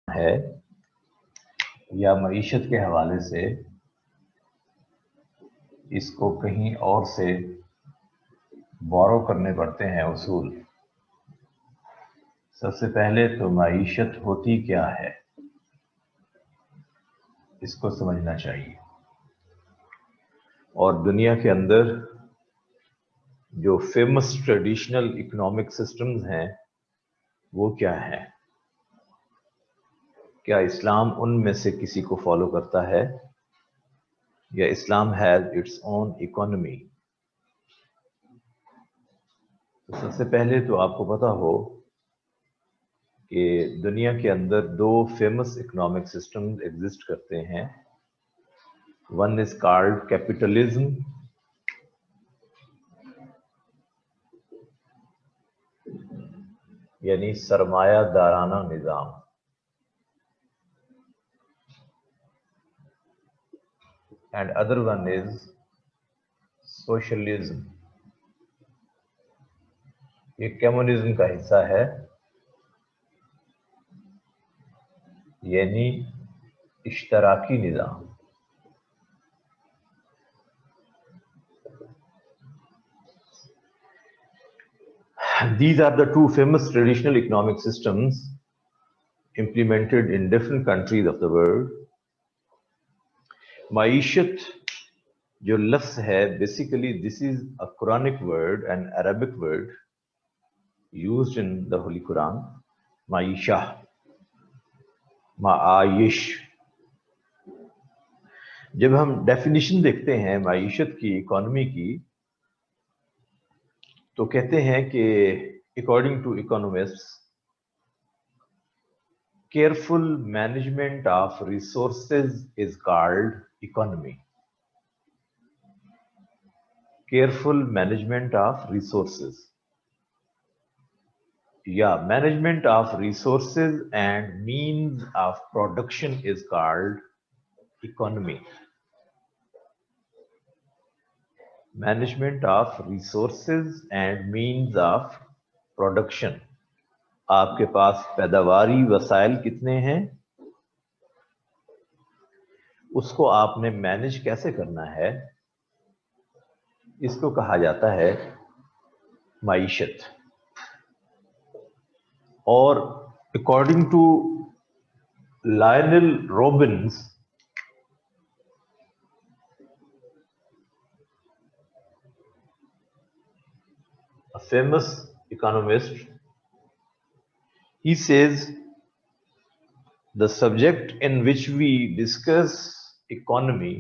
है या मईशत के हवाले से इसको कहीं और से बोरो करने पड़ते हैं उसूल। सबसे पहले तो मईशत होती क्या है, इसको समझना चाहिए। और दुनिया के अंदर जो फेमस ट्रेडिशनल इकोनॉमिक सिस्टम्स हैं वो क्या है, क्या इस्लाम उनमें से किसी को फॉलो करता है या इस्लाम हैज इट्स ओन इकोनॉमी। तो सबसे पहले तो आपको पता हो कि दुनिया के अंदर दो फेमस इकोनॉमिक सिस्टम्स एग्जिस्ट करते हैं। वन इज कॉल्ड कैपिटलिज्म यानी सरमायादाराना निज़ाम, and other one is socialism. ये कम्युनिज्म का हिस्सा है, यानी इश्तराकी निज़ाम। These are the two famous traditional economic systems implemented in different countries of the world. Maishat जो लफ्ज़ है, basically this is a Quranic word, an Arabic word used in the Holy Quran. Maisha, Ma'ayish। जब हम definition देखते हैं माईशत की, economy की, तो कहते हैं कि according to economists, careful management of resources is called economy. Careful management of resources या management of resources and means of production is called economy. Management of resources and means of production. आपके पास पैदावारी वसाइल कितने हैं, उसको आपने manage कैसे करना है, इसको कहा जाता है माईशत। और according to Lionel Robbins, a famous economist, he says the subject in which we discuss economy,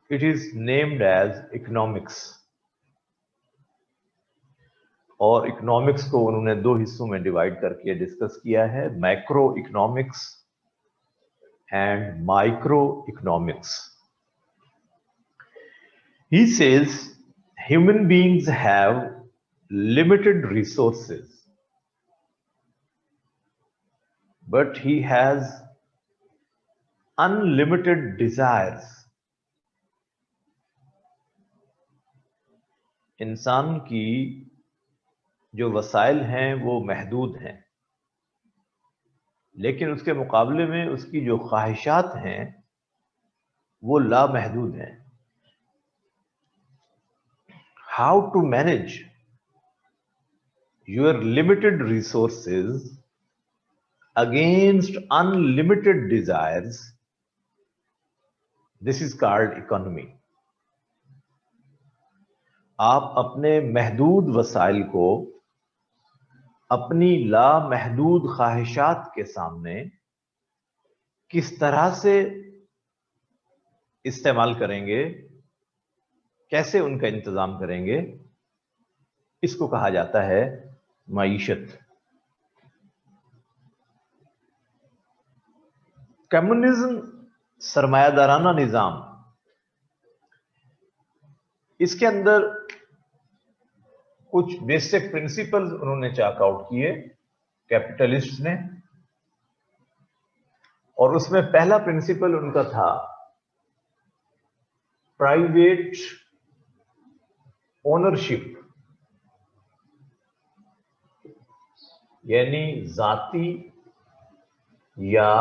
it is named as economics। और इकोनॉमिक्स को उन्होंने दो हिस्सों में डिवाइड करके डिस्कस किया है, macro economics and micro economics. He says human beings have limited resources, but he has unlimited desires। इंसान की जो वसाइल हैं वो महदूद हैं, लेकिन उसके मुकाबले में उसकी जो ख्वाहिशात हैं वो लामहदूद हैं। How to manage your limited resources against unlimited desires, this is called economy। आप अपने महदूद वसाइल को अपनी लामहदूद ख्वाहिशात के सामने किस तरह से इस्तेमाल करेंगे, कैसे उनका इंतजाम करेंगे, इसको कहा जाता है माईशत। कम्युनिज्म सरमायादाराना निजाम, इसके अंदर कुछ बेसिक प्रिंसिपल्स उन्होंने चाक आउट किए कैपिटलिस्ट ने, और उसमें पहला प्रिंसिपल उनका था प्राइवेट ओनरशिप, यानी जाती या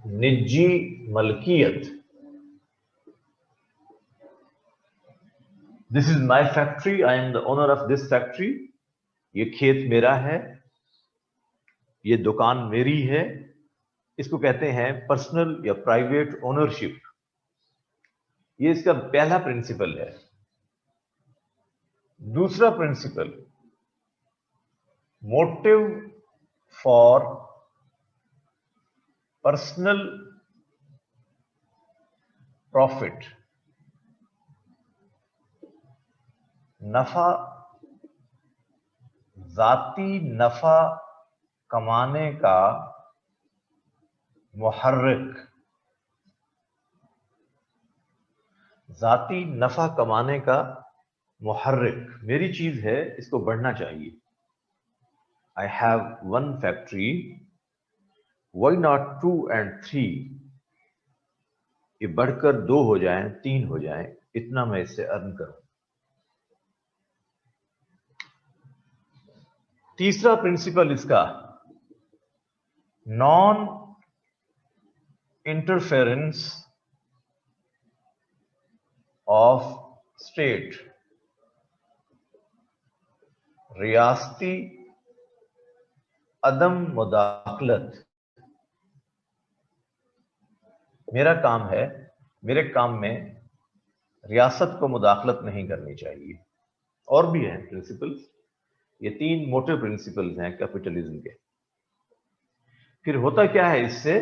निजी मलकियत, this is my factory, I am the owner of this factory, ये खेत मेरा है, ये दुकान मेरी है, इसको कहते हैं पर्सनल या प्राइवेट ओनरशिप। ये इसका पहला प्रिंसिपल है। दूसरा principle, motive for personal profit, नफा, जाती नफा कमाने का मुहर्रिक, जाती नफा कमाने का मुहर्रिक, मेरी चीज है, इसको बढ़ना चाहिए। I have one factory, why not 2 and 3, ये बढ़कर 2 हो जाए, 3 हो जाए, इतना मैं इससे अर्न करूं। तीसरा प्रिंसिपल इसका, नॉन इंटरफेरेंस ऑफ स्टेट, रियासती अदम मुदाखलत। मेरा काम है, मेरे काम में रियासत को मुदाखलत नहीं करनी चाहिए। और भी हैं प्रिंसिपल्स, ये 3 मोटे प्रिंसिपल्स हैं कैपिटलिज्म के। फिर होता क्या है इससे,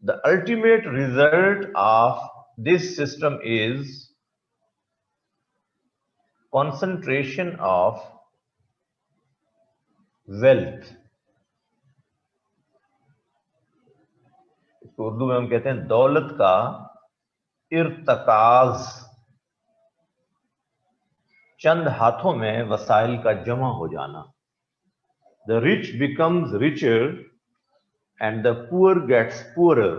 the ultimate result of this system is concentration of wealth. इसको उर्दू में हम कहते हैं दौलत का इर्तकाज, चंद हाथों में वसाइल का जमा हो जाना। The rich becomes richer and the poor gets poorer.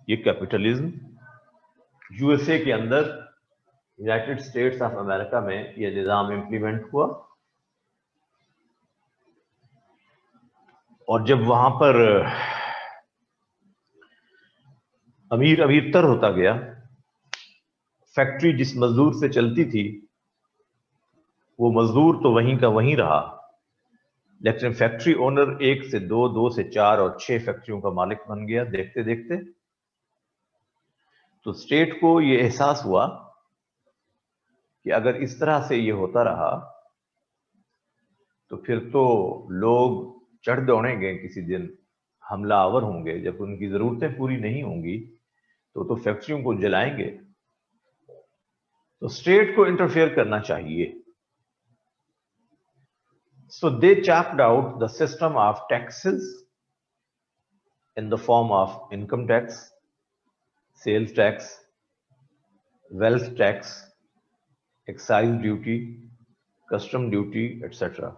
ये कैपिटलिज्म यूएसए के अंदर, यूनाइटेड स्टेट्स ऑफ अमेरिका में यह निजाम इंप्लीमेंट हुआ। और जब वहां पर अमीर अमीरतर होता गया, फैक्ट्री जिस मजदूर से चलती थी वो मजदूर तो वहीं का वहीं रहा, लेकिन फैक्ट्री ओनर 1 से 2, 2 से 4 और 6 फैक्ट्रियों का मालिक बन गया देखते देखते। तो स्टेट को ये एहसास हुआ कि अगर इस तरह से ये होता रहा तो फिर तो लोग चढ़ दौड़ेंगे, किसी दिन हमलावर होंगे, जब उनकी जरूरतें पूरी नहीं होंगी तो फैक्ट्रियों को जलाएंगे। तो स्टेट को इंटरफेयर करना चाहिए। So they chalked out the system of taxes in the form of income tax, sales tax, wealth tax, excise duty, custom duty, etc.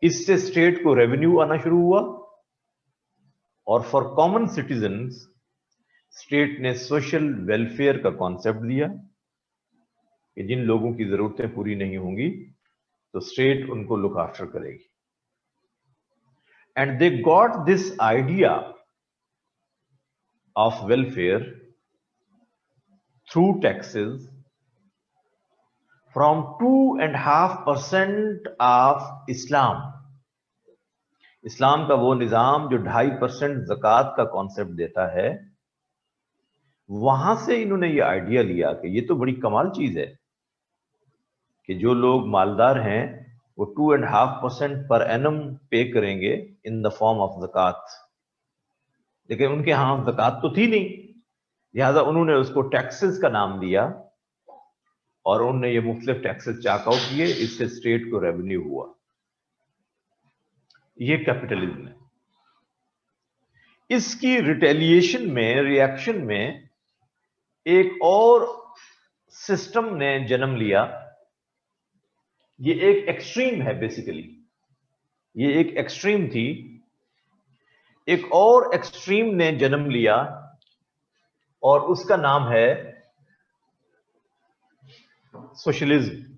इससे स्टेट को रेवेन्यू आना शुरू हुआ और फॉर कॉमन सिटीजन्स स्टेट ने सोशल वेलफेयर का concept दिया कि जिन लोगों की जरूरतें पूरी नहीं होंगी तो स्टेट उनको लुक आफ्टर करेगी। And they got this idea of welfare through taxes from 2.5% of Islam. Islam का वो निजाम जो 2.5% ज़कात का कॉन्सेप्ट देता है, वहां से इन्होंने ये आइडिया लिया कि ये तो बड़ी कमाल चीज है कि जो लोग मालदार हैं वो 2.5% पर एनम पे करेंगे इन द फॉर्म ऑफ ज़कात, लेकिन उनके यहां ज़कात तो थी नहीं, लिहाजा उन्होंने उसको टैक्सेस का नाम दिया और उन्होंने ये मुख्तलिफ टैक्सेस चाक आउट किए, इससे स्टेट को रेवेन्यू हुआ। ये कैपिटलिज्म है। इसकी रिटेलिएशन में, रिएक्शन में एक और सिस्टम ने जन्म लिया। ये एक एक्सट्रीम है, बेसिकली ये एक एक्सट्रीम थी। एक और एक्सट्रीम ने जन्म लिया और उसका नाम है सोशलिज्म।